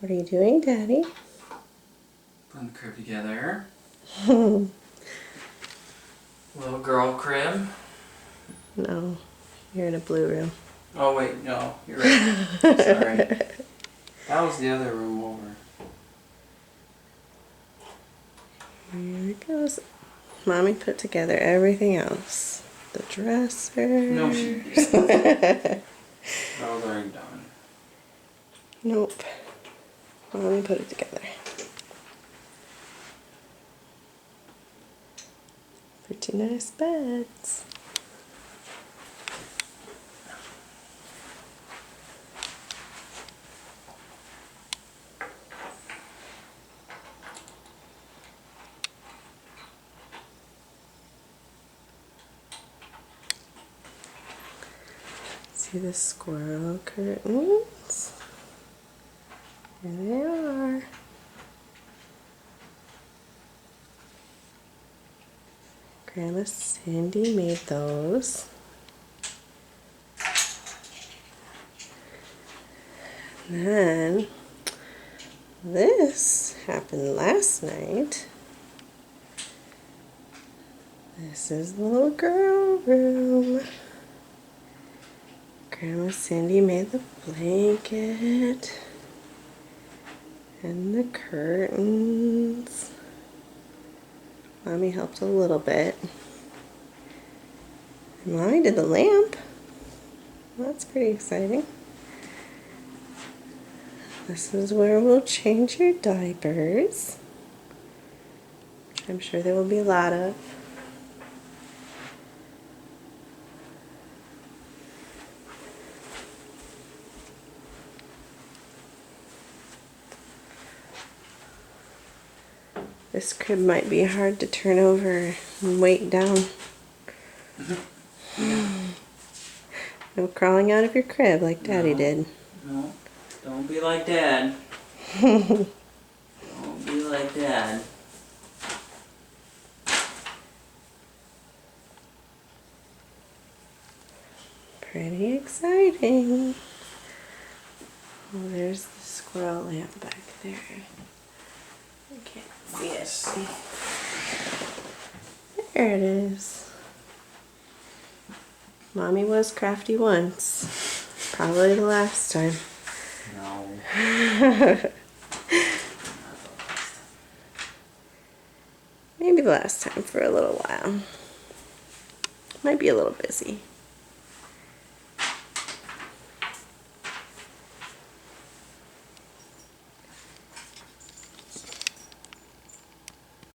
What are you doing, Daddy? Putting the crib together. Little girl crib. No, you're in a blue room. Oh wait, no, you're right. Sorry. That was the other room over. Here it goes. Mommy put together everything else. The dresser. No, she didn't. That was already done. Nope. Mommy put it together. Pretty nice beds. See the squirrel curtains? Here they are. Grandma Cindy made those. And then this happened last night. This is the little girl room. Grandma Cindy made the blanket and the curtains. Mommy helped a little bit. And Mommy did the lamp. That's pretty exciting. This is where we'll change your diapers, which I'm sure there will be a lot of. This crib might be hard to turn over and weight down. No crawling out of your crib like Daddy did. No, don't be like Dad. Don't be like Dad. Pretty exciting. Oh, there's the squirrel lamp back there. I can't see it. There it is. Mommy was crafty once. Probably the last time. No. Maybe the last time for a little while. Might be a little busy.